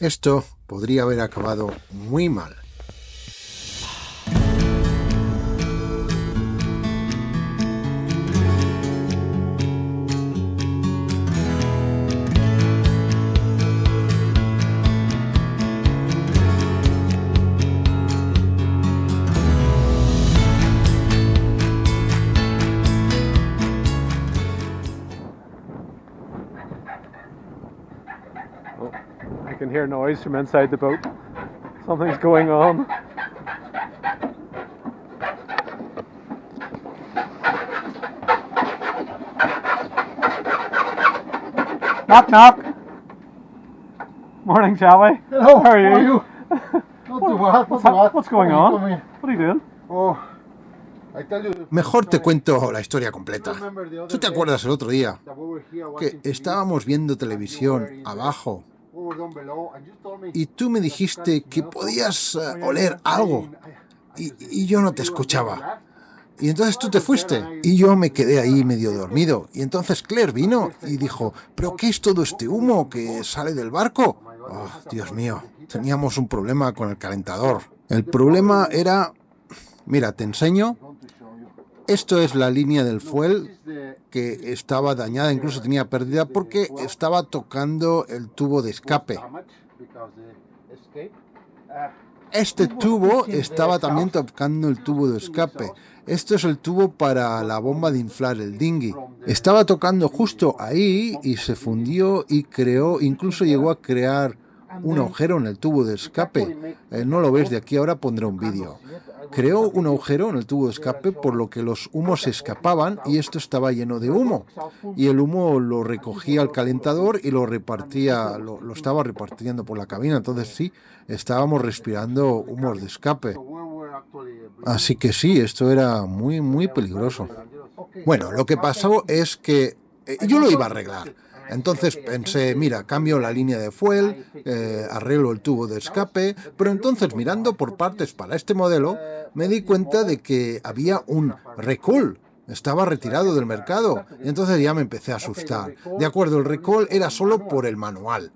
Esto podría haber acabado muy mal. I can hear noise from inside the boat. Something's going on. Knock, knock. Morning, Charlie. Hello. How are you? Not too bad. What's going on? What are you doing? Oh, I tell you. Mejor te cuento la historia completa. ¿Tú te acuerdas el otro día que estábamos viendo televisión abajo y tú me dijiste que podías oler algo y yo no te escuchaba? Y entonces tú te fuiste y yo me quedé ahí medio dormido. Y entonces Claire vino y dijo, ¿pero qué es todo este humo que sale del barco? Oh, Dios mío, teníamos un problema con el calentador. El problema era... Mira, te enseño. Esto es la línea del fuel que estaba dañada, incluso tenía pérdida porque estaba tocando el tubo de escape. Este tubo estaba también tocando el tubo de escape. Esto es el tubo para la bomba de inflar el dinghy. Estaba tocando justo ahí y se fundió y incluso llegó a crear un agujero en el tubo de escape. No lo ves de aquí, ahora pondré un vídeo. Creó un agujero en el tubo de escape por lo que los humos se escapaban y esto estaba lleno de humo. Y el humo lo recogía el calentador y lo repartía, lo estaba repartiendo por la cabina. Entonces sí, estábamos respirando humos de escape. Así que sí, esto era muy, muy peligroso. Bueno, lo que pasó es que yo lo iba a arreglar. Entonces pensé, mira, cambio la línea de fuel, arreglo el tubo de escape, pero entonces mirando por partes para este modelo, me di cuenta de que había un recall, estaba retirado del mercado, y entonces ya me empecé a asustar. De acuerdo, el recall era solo por el manual,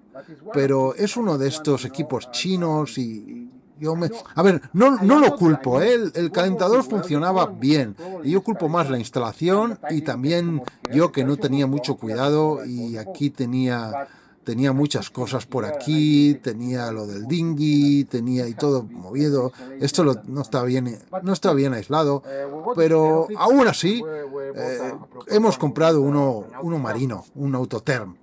pero es uno de estos equipos chinos y... A ver, no lo culpo, ¿eh? El calentador funcionaba bien y yo culpo más la instalación y también yo que no tenía mucho cuidado y aquí tenía muchas cosas por aquí, tenía lo del dinghy, tenía y todo movido. Esto no está bien aislado, pero aún así hemos comprado uno marino, un Autotherm.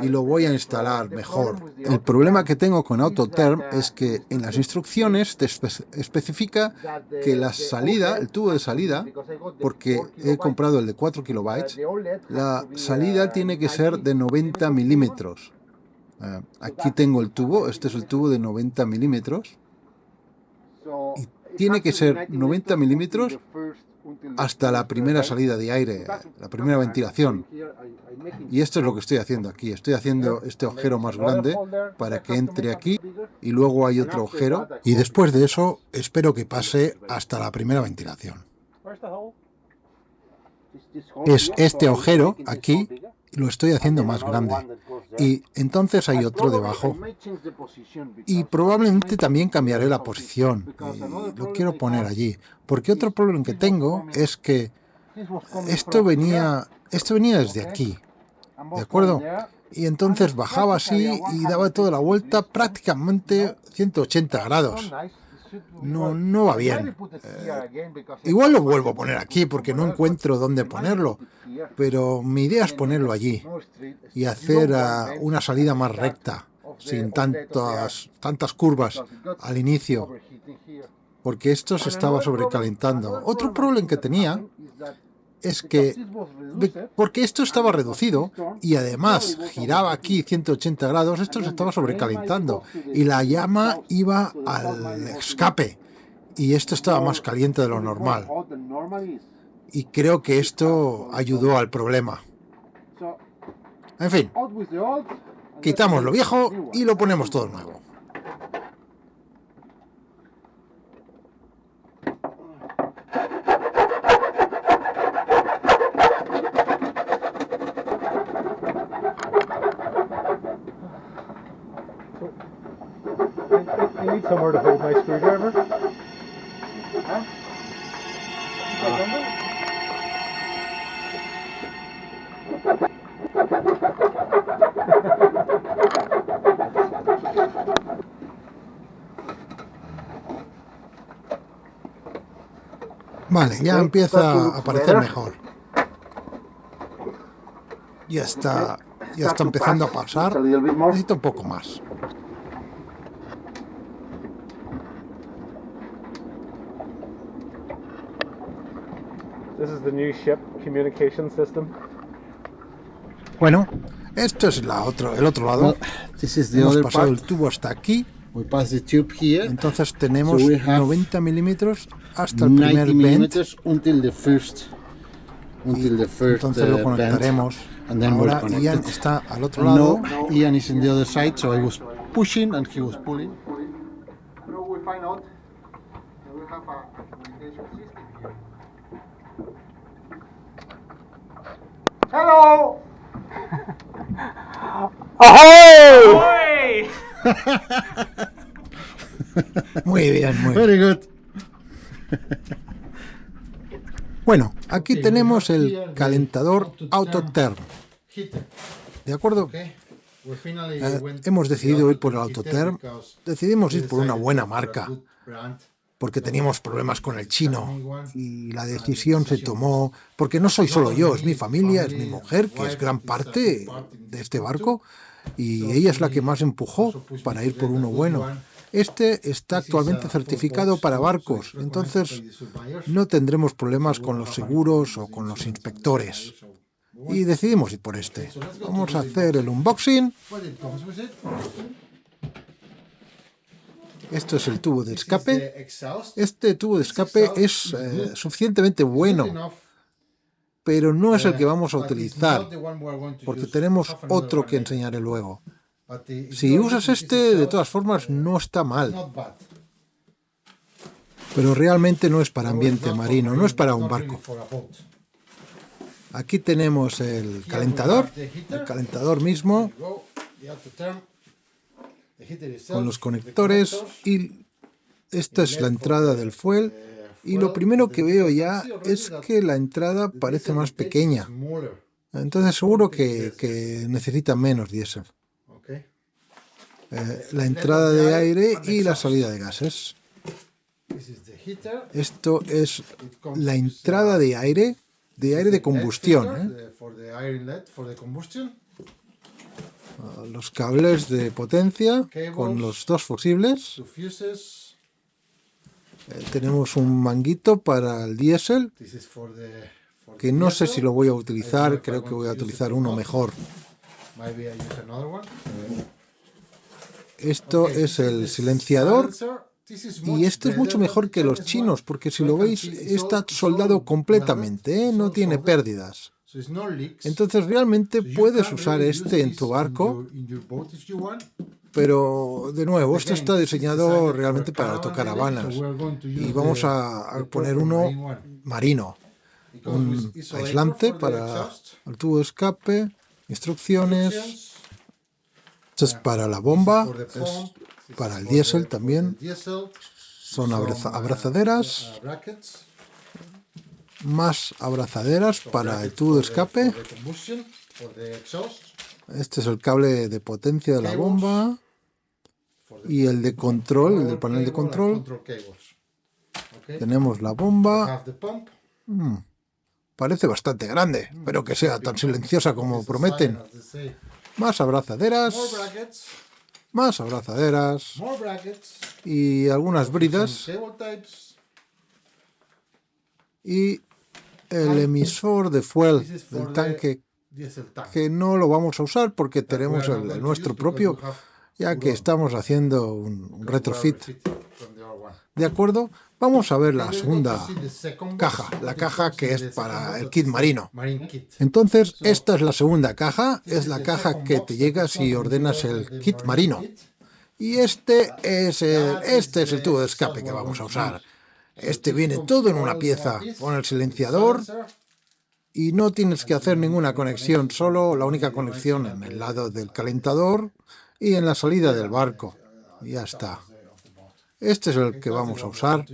Y lo voy a instalar mejor. El problema que tengo con Autotherm es que en las instrucciones te especifica que la salida, el tubo de salida, porque he comprado el de 4 kilobytes, la salida tiene que ser de 90 milímetros. Aquí tengo el tubo, este es el tubo de 90 milímetros. Y tiene que ser 90 milímetros hasta la primera salida de aire, la primera ventilación. Y esto es lo que estoy haciendo aquí. Estoy haciendo este agujero más grande para que entre aquí y luego hay otro agujero y después de eso espero que pase hasta la primera ventilación. Es este agujero aquí, lo estoy haciendo más grande y entonces hay otro debajo y probablemente también cambiaré la posición y lo quiero poner allí porque otro problema que tengo es que esto venía desde aquí, ¿de acuerdo? Y entonces bajaba así y daba toda la vuelta prácticamente 180 grados. No va bien. Igual lo vuelvo a poner aquí porque no encuentro dónde ponerlo, pero mi idea es ponerlo allí y hacer una salida más recta, sin tantas curvas al inicio, porque esto se estaba sobrecalentando. Otro problema que tenía es que, porque esto estaba reducido y además giraba aquí 180 grados, esto se estaba sobrecalentando y la llama iba al escape y esto estaba más caliente de lo normal y creo que esto ayudó al problema. En fin, quitamos lo viejo y lo ponemos todo nuevo. somewhere to hold my screwdriver? Vale, ya empieza a aparecer mejor. Ya está empezando a pasar. Necesito un poco más. This is the new ship communication system. Bueno, esto es el otro lado. Well, this is the Hemos other pasado part. el tubo hasta aquí. We pass the tube here. Entonces tenemos So we have 90 milímetros hasta el primer 90 bend. millimeters until the first. Until the first Entonces lo bend. conectaremos. And then we'll Ahora connect Ian it. está al otro lado. No, Ian is in the other side, so I was pushing and he was pulling. Now we find out that we have a communication system here. Hello! Ahoy! Muy bien, muy bien. Very good. Bueno, aquí Okay, tenemos we have el here the calentador Autotherm. Heater. ¿De acuerdo? Okay. We finally went Hemos to the decidido ir por el Autotherm Autotherm. because Decidimos we ir por una decided buena to go for a marca, good brand. porque teníamos problemas con el chino. Y la decisión se tomó, porque no soy solo yo, es mi familia, es mi mujer, que es gran parte de este barco, y ella es la que más empujó para ir por uno bueno. Este está actualmente certificado para barcos, entonces no tendremos problemas con los seguros o con los inspectores. Y decidimos ir por este. Vamos a hacer el unboxing. But it comes with it. Esto es el tubo de This is escape. the exhaust. Este tubo de escape es suficientemente bueno, Enough. pero no es el que vamos a But it's utilizar, not the one we are going to porque use. tenemos Have another otro one que later. enseñaré luego. But if Si you are usas using this este, de exhaust, todas formas, no está mal, not bad. pero realmente no es para Well, ambiente not for marino, no marine, es para it's un not really barco. for a boat. Aquí tenemos el calentador, el calentador mismo, There you go, the Autotherm, the heater itself, con los the conectores, connectors, y esta es la entrada del fuel. Y lo primero que veo ya es que la entrada the parece diesel más intake is pequeña. smaller. Entonces seguro que necesita menos diésel. Okay. La entrada de aire y la salida de gases. This is the heater. Esto es It comes la with, entrada de aire de combustión. For the air inlet, for the combustion. Los cables de potencia con los dos fusibles. Two fuses. Tenemos un manguito para el diésel, This is for the que no sé diesel. si lo voy a I don't know utilizar, if I creo want que voy a to use utilizar it or uno not. mejor. Maybe I use another one. Esto Okay, es this el is the silenciador. silencer. This is Y much este es mucho better mejor than que the los Chinese chinos, one. porque si I lo can veis see it's está all soldado welded, completamente, it's no all tiene soldered, pérdidas. so it's no leaks. Entonces realmente So you puedes can usar really este use en this tu barco, in your boat if you want. pero de nuevo, esto Again, está this is diseñado designed realmente for para caravan autocaravanas. really, so we're going to Y use vamos the poner proper uno marine one. marino, It comes un with isolator aislante for the para exhaust, el tubo de escape, instrucciones. instructions. Esto es para la This is bomba, for the es pump, this para is el for diésel the también. diesel, Son some, abrazaderas, brackets más abrazaderas some para el brackets tubo de for escape. for the combustion, for the exhaust, Este es el cable de potencia de la cables, bomba for the y el de control, el del power panel de cable and control. control cables. Okay. Tenemos la We bomba. have the pump. Parece bastante grande, pero que sea tan silenciosa como It's the prometen. sign, as they say. Más abrazaderas, More brackets, más abrazaderas more brackets, y algunas bridas some cable types. y el emisor de fuel This is del for tanque, the diesel tank. que no lo vamos a usar porque That we tenemos are not el going to nuestro use because propio, we have ya que our own, estamos haciendo un because we are retrofit. refitting from the other one. ¿De acuerdo? Vamos a ver la Okay, let's go segunda to see the second caja, box. la It caja comes que in es the para second el box, kit it's a marino. marine kit. Entonces, So, esta es la segunda caja, This es is la the caja second que box te that llega comes si when you ordenas order el the kit marine marino. kit. Y este es That este is es el the tubo de escape exhaust que we're vamos a going to usar. use. So Este this viene comes todo en all una in pieza, one piece, con el with the silenciador, silencer, y no tienes que hacer ninguna conexión, connection, solo la only única the conexión connection en at el the- lado del calentador y en la salida del barco. Y ya está. of the boat. Este es el que vamos a usar.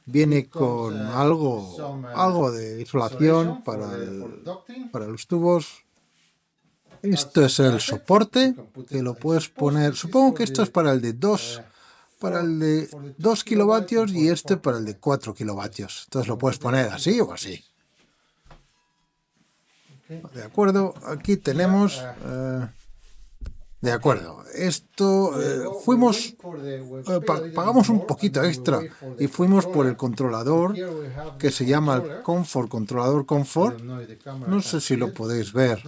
Viene con algo de insolación para los tubos. Esto es el soporte que lo puedes poner. Supongo que esto es para el de 2 kilovatios y este para el de 4 kilovatios. Entonces lo puedes poner así o así. De acuerdo, aquí tenemos... de acuerdo, esto pagamos un poquito extra y fuimos por el controlador que se llama el controlador Comfort. No sé si lo podéis ver.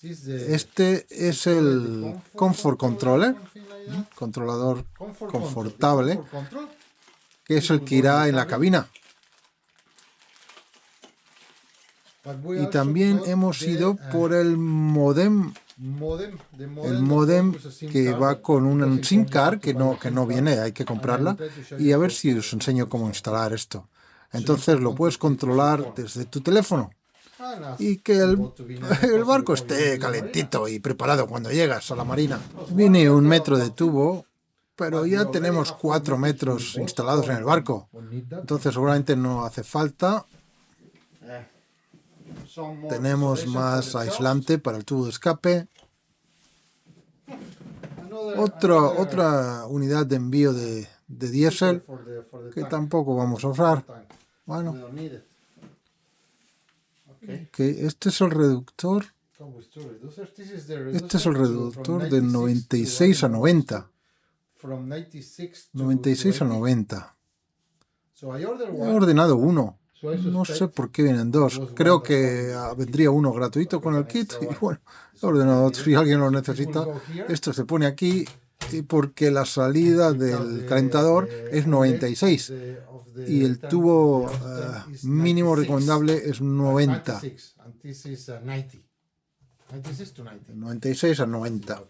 Este es el Comfort Controller, controlador confortable, que es el que irá en la cabina. Y también hemos ido por el modem que va con un SIM card que no viene, hay que comprarla. Y a ver si os enseño cómo instalar esto. Entonces lo puedes controlar desde tu teléfono y que el barco esté calentito y preparado cuando llegas a la marina. Viene 1 metro de tubo, pero ya tenemos 4 metros instalados en el barco. Entonces seguramente no hace falta. Tenemos más aislante para el tubo de escape. Otra unidad de envío de diésel que tampoco vamos a usar. Bueno, este es el reductor. Este es el reductor de 96 a 90. 96 a 90. He ordenado uno. No sé por qué vienen dos. Creo que vendría uno gratuito con el kit. Y bueno, he ordenado otro. Si alguien lo necesita, esto se pone aquí porque la salida del calentador es 96 y el tubo mínimo recomendable es 90. 96 a 90.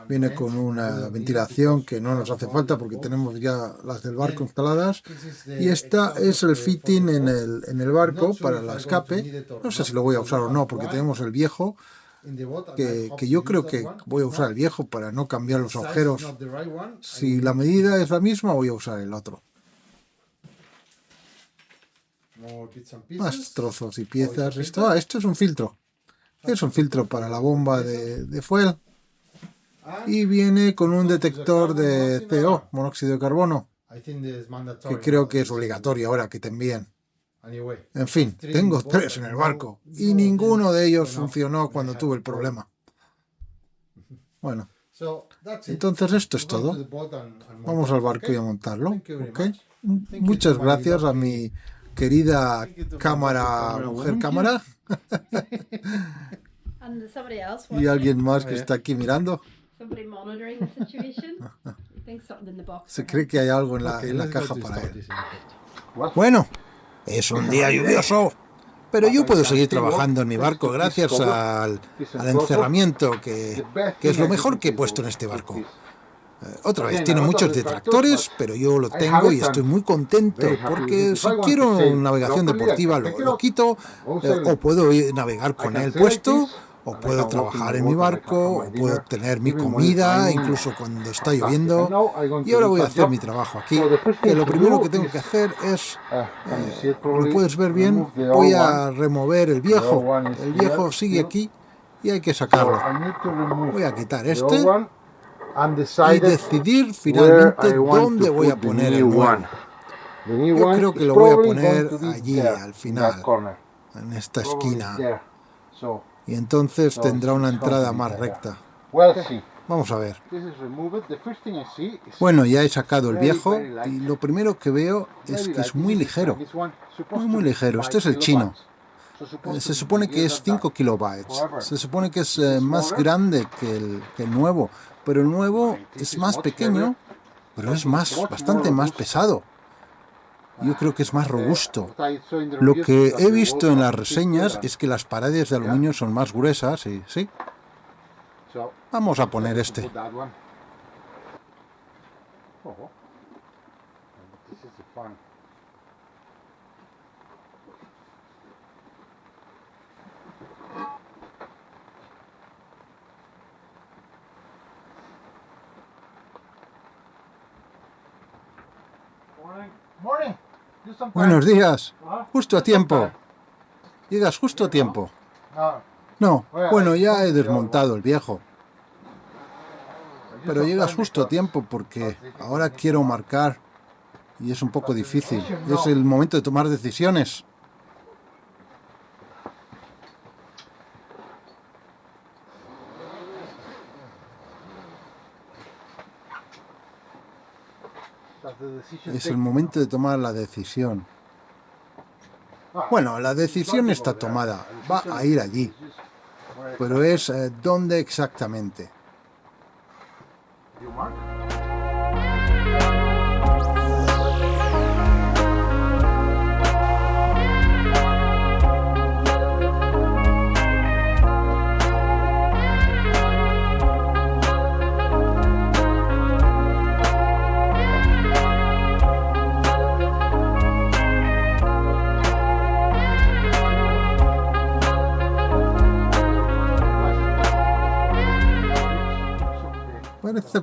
Viene con una ventilación que no nos hace falta porque tenemos ya las del barco instaladas. Y esta es el fitting en el barco para el escape. No sé si lo voy a usar o no porque tenemos el viejo, que yo creo que voy a usar el viejo para no cambiar los agujeros. Si la medida es la misma, voy a usar el otro. Más trozos y piezas. Esto es un filtro. Es un filtro para la bomba de fuel. Y viene con un detector de CO, monóxido de carbono, que creo que es obligatorio ahora que te envíen. En fin, tengo 3 en el barco y ninguno de ellos funcionó cuando tuve el problema. Bueno, entonces esto es todo. Vamos al barco y a montarlo. ¿Okay? Muchas gracias a mi querida mujer cámara. Y alguien más que está aquí mirando. Se cree que hay algo en la caja para él. Bueno, es un día lluvioso, pero yo puedo seguir trabajando en mi barco gracias al encerramiento, que es lo mejor que he puesto en este barco. Otra vez, tiene muchos detractores, pero yo lo tengo y estoy muy contento, porque si quiero navegación deportiva lo quito, o puedo navegar con él puesto, o puedo trabajar en mi barco, o puedo tener mi comida, incluso cuando está lloviendo. Y ahora voy a hacer mi trabajo aquí, que lo primero que tengo que hacer es, lo puedes ver bien, voy a remover el viejo. El viejo sigue aquí y hay que sacarlo. Voy a quitar este y decidir finalmente dónde voy a poner el nuevo. Yo creo que lo voy a poner allí, al final, en esta esquina. Y entonces tendrá una entrada más recta. Vamos a ver. Bueno, ya he sacado el viejo y lo primero que veo es que es muy ligero. Muy ligero. Este es el chino. Se supone que es 5 kilobytes. Se supone que es más grande que el nuevo. Pero el nuevo es más pequeño, pero es bastante más pesado. Yo creo que es más robusto. Lo que he visto en las reseñas es que las paredes de aluminio son más gruesas y sí. Vamos a poner este. Morning. Do some Buenos días. Justo a tiempo. Llegas justo a tiempo. No, No, bueno, ya he desmontado el viejo. Pero llegas justo a tiempo porque ahora quiero marcar y es un poco difícil. Es el momento de tomar decisiones. Es el momento de tomar la decisión. Bueno, la decisión está tomada. Va a ir allí. Pero es ¿dónde exactamente? You mark?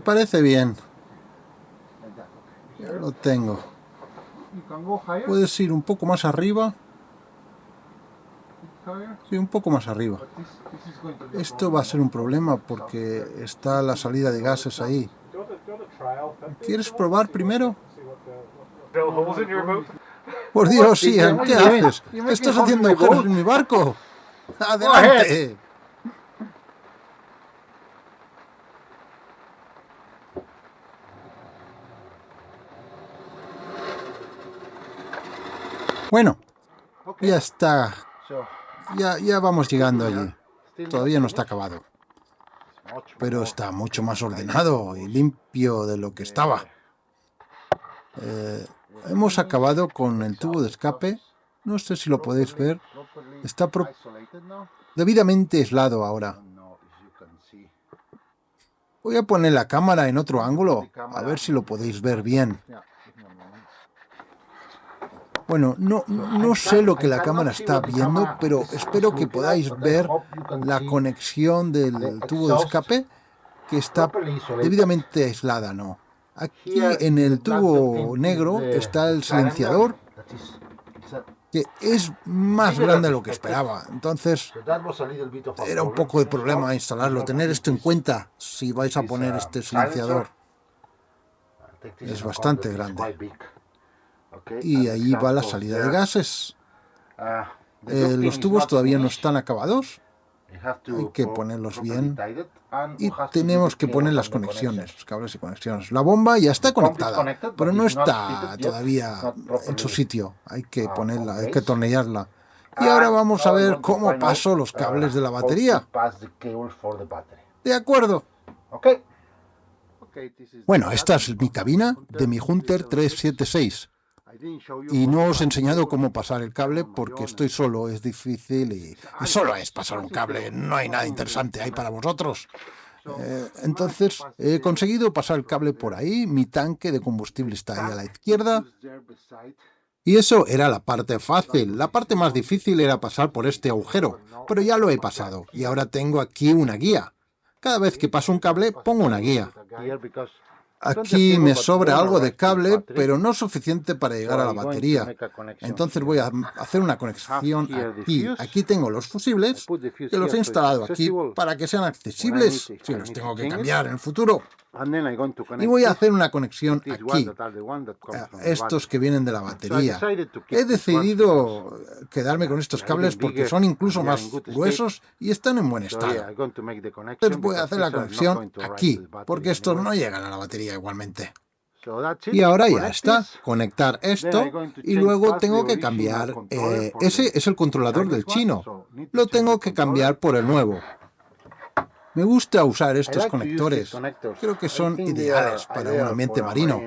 Parece bien. Ya lo tengo. You can go higher. ¿Puedes ir un poco más arriba? Sí, un poco más arriba. This is going to be a Esto va a ser un problema porque está la salida de gases ahí. ¿Quieres probar primero? Drill holes in your boat. Por Dios, Ian, ¿qué haces? Estás haciendo agujeros en mi barco. ¡Adelante! Bueno, ya está. So, Ya vamos llegando allí. still Todavía no está acabado. much Pero more. está mucho más ordenado y limpio de lo que estaba. Hemos acabado con el tubo de escape. No sé si lo podéis ver. Properly Está isolated now. debidamente aislado ahora. No, as you can see. Voy a poner la cámara en otro ángulo, a ver si lo podéis ver bien. Yeah, give me a moment. Bueno, no sé lo que la cámara está viendo, pero espero que podáis ver la conexión del tubo de escape, que está debidamente aislada, ¿no? Aquí en el tubo negro está el silenciador, That is- it's a- que es más grande de lo que esperaba. Entonces, so that was a little bit of a era un problem. poco de problema instalarlo. Tener esto en cuenta si vais a poner este silenciador. Take this Es into bastante account, it's grande. quite big. Okay, Y and allí va la examples salida de there. gases. The ducting Los is tubos not todavía no finished. están acabados You have to hay que pro- ponerlos properly bien. tie it, and y we have to tenemos do que the poner cables las and the conexiones, connections. los cables y conexiones. La bomba ya está The pump is conectada, connected, pero but no it's not está fitted yet. todavía It's not en su properly, sitio. Hay que ponerla, hay on que place. atornillarla. Y ahora vamos a Now we ver want to cómo find out, paso los cables de la how to batería. pass the cable for the battery. De acuerdo. Okay. Bueno, esta es mi cabina de mi Hunter 376. Y no os he enseñado cómo pasar el cable porque estoy solo, es difícil y solo es pasar un cable, no hay nada interesante ahí para vosotros. Entonces he conseguido pasar el cable por ahí, mi tanque de combustible está ahí a la izquierda y eso era la parte fácil. La parte más difícil era pasar por este agujero, pero ya lo he pasado y ahora tengo aquí una guía. Cada vez que paso un cable pongo una guía. Aquí me sobra algo de cable, pero no suficiente para llegar a la batería. Entonces voy a hacer una conexión aquí. Aquí tengo los fusibles, que los he instalado aquí para que sean accesibles si los tengo que cambiar en el futuro. Y voy a hacer una conexión aquí, estos que vienen de la batería. He decidido quedarme con estos cables porque son incluso más gruesos y están en buen estado. Entonces voy a hacer la conexión aquí, porque estos no llegan a la batería igualmente. Y ahora ya está, conectar esto y luego tengo que cambiar, ese es el controlador del chino, lo tengo que cambiar por el nuevo. Me gusta usar estos conectores, creo que son ideales para un ambiente marino,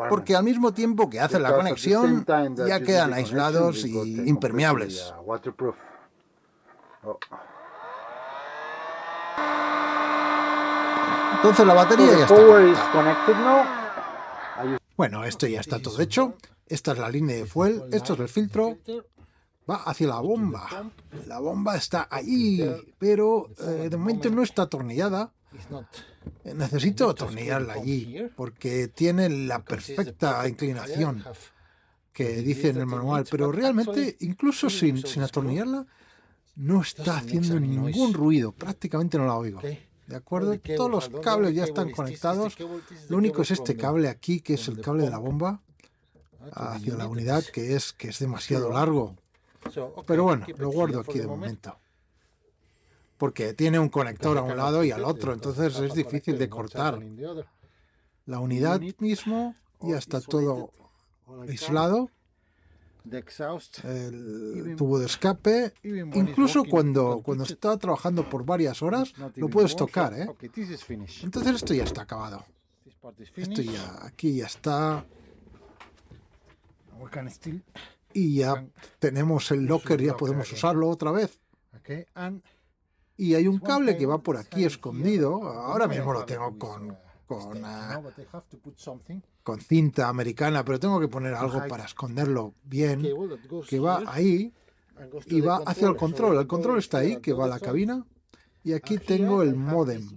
porque al mismo tiempo que hacen la conexión ya quedan aislados y impermeables. Entonces la batería ya está conectada. Bueno, esto ya está todo hecho. Esta es la línea de fuel, esto es el filtro. Va hacia la bomba. La bomba está ahí, pero de momento no está atornillada. Necesito atornillarla allí, porque tiene la perfecta inclinación. que dice en el manual, pero realmente, incluso sin atornillarla, no está haciendo ningún ruido, prácticamente no la oigo. ¿De acuerdo? Todos los cables ya están conectados. Lo único es este cable aquí, que es el cable de la bomba hacia la unidad, que es demasiado largo. Pero bueno, lo guardo aquí de momento. Porque tiene un conector a un lado y al otro, entonces es difícil de cortar. La unidad mismo ya está todo aislado. El tubo de escape, incluso cuando está trabajando por varias horas, lo puedes tocar, ¿eh? Entonces esto ya está acabado. Esto ya, aquí ya está. Y ya tenemos el locker, ya podemos usarlo otra vez. Y hay un cable que va por aquí escondido. Ahora mismo lo tengo con cinta americana, pero tengo que poner algo para esconderlo bien, que va ahí y va hacia el control. El control está ahí, que va a la cabina. Y aquí tengo el modem,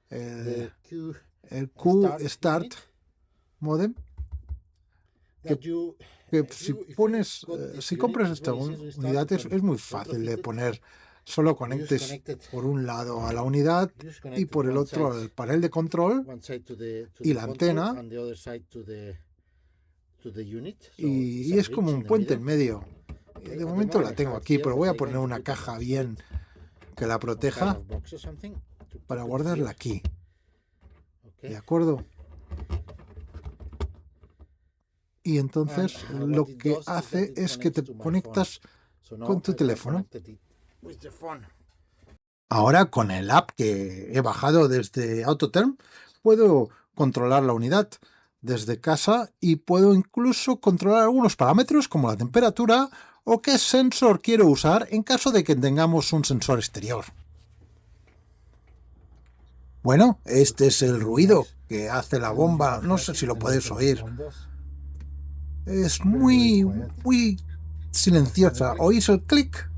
el Q-Start modem, que si compras esta unidad es muy fácil de poner. Solo conectes por un lado a la unidad y por el otro al panel de control y la antena, y es como un puente en medio. De momento la tengo aquí, pero voy a poner una caja bien que la proteja para guardarla aquí. ¿De acuerdo? Y entonces lo que hace es que te conectas con tu teléfono. Ahora con el app que he bajado desde Autoterm puedo controlar la unidad desde casa y puedo incluso controlar algunos parámetros como la temperatura o qué sensor quiero usar en caso de que tengamos un sensor exterior. Bueno, este es el ruido que hace la bomba, no sé si lo puedes oír. Es muy silenciosa. ¿Oís el clic?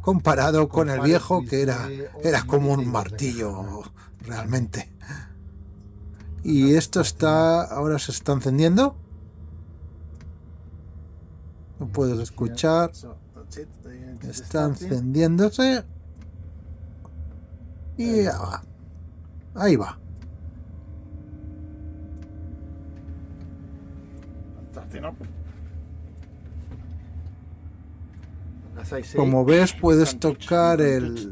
Comparado con el viejo, que era como un martillo realmente. Y esto ahora se está encendiendo. Lo puedes escuchar. Está encendiéndose. Y ya va. Ahí va. Como ves, puedes tocar el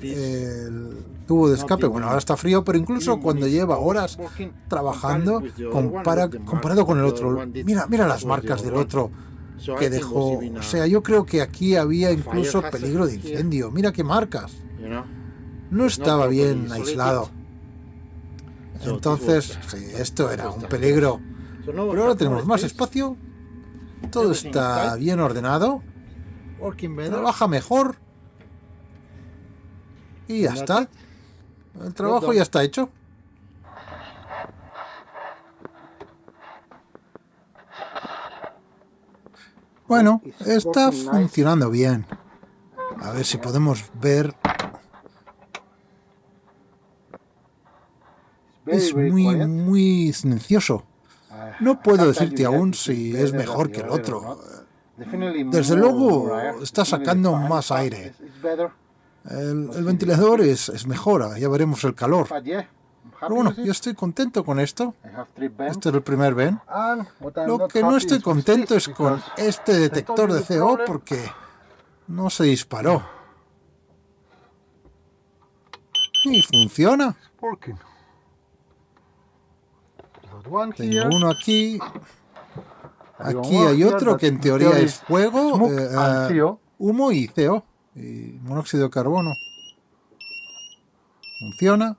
tubo de escape. Bueno, ahora está frío, pero incluso cuando lleva horas trabajando, comparado con el otro, mira las marcas del otro que dejó. O sea, yo creo que aquí había incluso peligro de incendio. Mira qué marcas. No estaba bien aislado. Entonces, sí, esto era un peligro. Pero ahora tenemos más espacio. Todo está bien ordenado. Trabaja mejor. Y ya está. El trabajo ya está hecho. Bueno, está funcionando bien. A ver si podemos ver. Es muy silencioso. No puedo decirte aún si es mejor que el otro. Desde luego está sacando más aire. El ventilador es mejor, ya veremos el calor. Pero bueno, yo estoy contento con esto. Este es el primer ven. Lo que no estoy contento es con este detector de CO porque no se disparó. Y funciona. Tengo uno aquí. Aquí hay otro que en teoría es fuego, humo y CO, y monóxido de carbono. Funciona.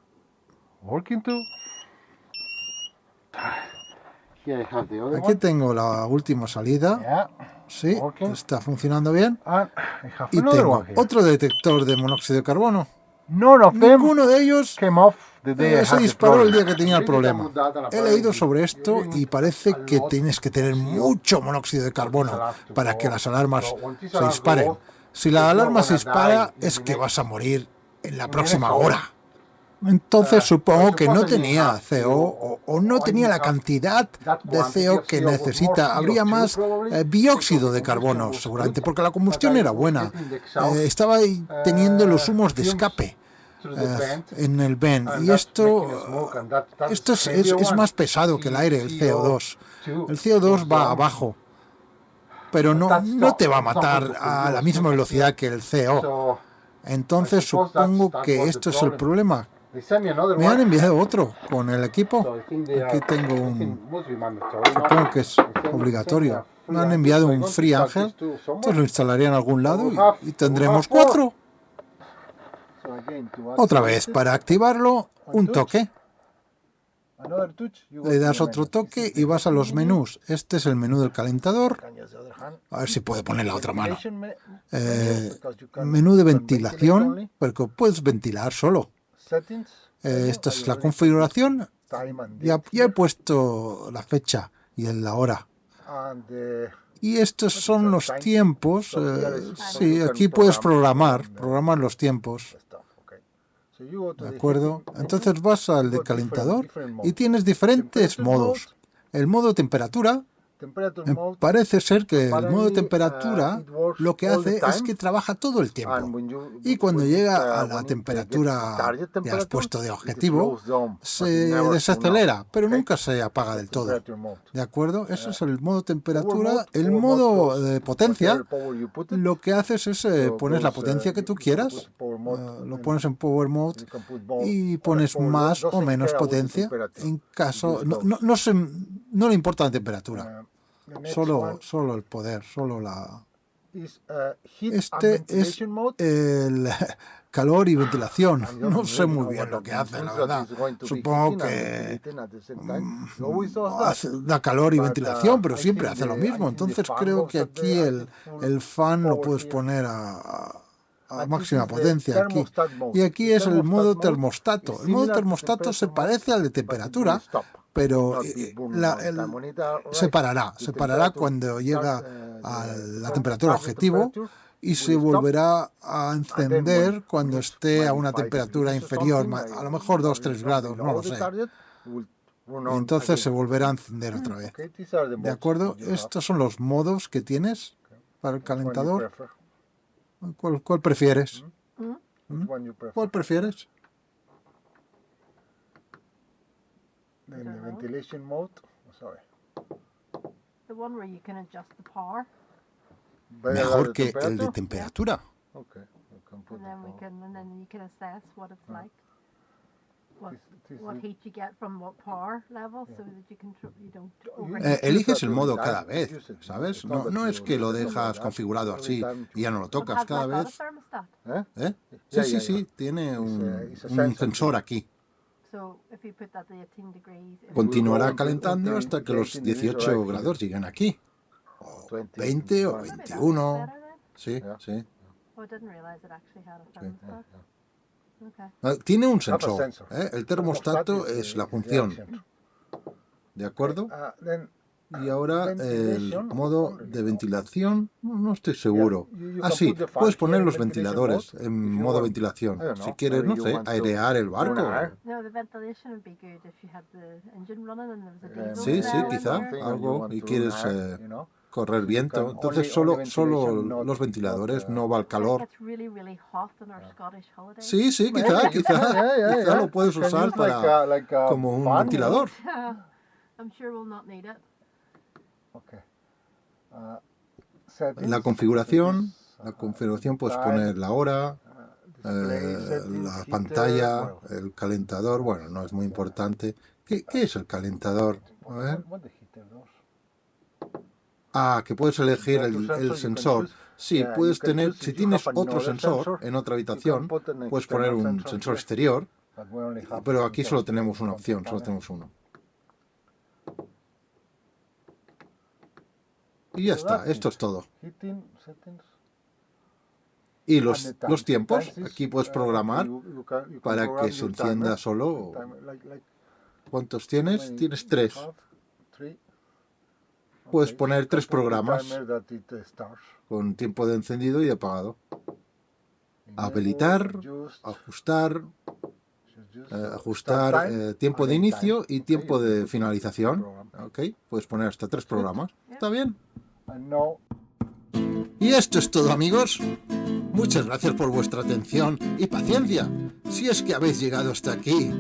Aquí tengo la última salida. Sí, está funcionando bien. Y tengo otro detector de monóxido de carbono. Ninguno de ellos se disparó el día que tenía el problema. He leído sobre esto y parece que tienes que tener mucho monóxido de carbono para que las alarmas se disparen. Si la alarma se dispara es que vas a morir en la próxima hora. Entonces supongo que no tenía CO o no tenía la cantidad de CO que necesita. Habría más dióxido de carbono, seguramente, porque la combustión era buena. Estaba teniendo los humos de escape en el vent. Y esto es más pesado que el aire, el CO2. El CO2 va abajo, pero no te va a matar a la misma velocidad que el CO. Entonces supongo que esto es el problema. Me han enviado otro con el equipo. Aquí tengo un... Supongo que es obligatorio. Me han enviado un Free Angel. Entonces lo instalaré en algún lado y tendremos 4. Otra vez, para activarlo, un toque. Le das otro toque y vas a los menús. Este es el menú del calentador. A ver si puede poner la otra mano. Menú de ventilación, porque puedes ventilar solo. Esta es la configuración. Ya he puesto la fecha y la hora. Y estos son los tiempos. Sí, aquí puedes programar los tiempos. ¿De acuerdo? Entonces vas al de calentador y tienes diferentes modos. El modo temperatura. Parece ser que el modo de temperatura lo que hace es que trabaja todo el tiempo. Y cuando llega a la temperatura que has puesto de objetivo, se desacelera, pero nunca se apaga del todo. ¿De acuerdo? Ese es el modo temperatura. El modo de potencia, lo que haces es pones la potencia que tú quieras, lo pones en Power Mode y pones más o menos potencia. En caso, no le importa la temperatura. Solo el poder, solo la... Este es el calor y ventilación. No sé muy bien lo que hace, la verdad. Supongo que da calor y ventilación, pero siempre hace lo mismo. Entonces creo que aquí el fan lo puedes poner a máxima potencia aquí. Y aquí es el modo termostato. El modo termostato se parece al de temperatura, pero se parará cuando llega a la temperatura objetivo y se volverá a encender cuando esté a una temperatura inferior, a lo mejor 2-3 grados, no lo sé. Y entonces se volverá a encender otra vez. ¿De acuerdo? Estos son los modos que tienes para el calentador. ¿Cuál prefieres? ¿Cuál prefieres? The ventilation mode. Sorry. The one where you can adjust the power. Mejor que el de temperatura. Okay. And then you can assess what it's like. What heat you get from what power level, so that you don't. Eliges el modo cada vez, ¿sabes? No es que lo dejas configurado así y ya no lo tocas cada vez. Sí, tiene un sensor aquí. Continuará calentando hasta que los 18 grados lleguen aquí. O 20 o 21. Sí. Tiene un sensor. El termostato es la función. ¿De acuerdo? Y ahora el modo de ventilación, no estoy seguro. Sí, puedes poner los ventiladores en modo ventilación. Si quieres, no sé, airear el barco. Sí, quizá, algo, y quieres correr viento. Entonces solo los ventiladores, no va el calor. Sí, quizá lo puedes usar como un ventilador. La configuración puedes poner la hora, la pantalla, el calentador. Bueno, no es muy importante. ¿Qué es el calentador? A ver. Que puedes elegir el sensor. Sí, puedes tener, si tienes otro sensor en otra habitación, puedes poner un sensor exterior, pero aquí solo tenemos una opción, solo tenemos uno. Y ya está, esto es todo. Y los tiempos, aquí puedes programar para que se encienda solo. ¿Cuántos tienes? Tienes 3. Puedes poner 3 programas con tiempo de encendido y de apagado. Habilitar, ajustar, ajustar tiempo de inicio y tiempo de finalización. Ok, puedes poner hasta 3 programas. ¿Está bien? Y esto es todo, amigos. Muchas gracias por vuestra atención y paciencia, si es que habéis llegado hasta aquí.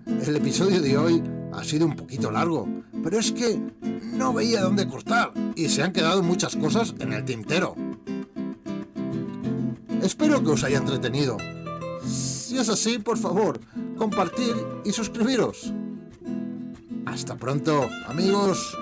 El episodio de hoy ha sido un poquito largo, pero es que no veía dónde cortar y se han quedado muchas cosas en el tintero. Espero que os haya entretenido. Si es así, por favor, compartir y suscribiros. Hasta pronto, amigos.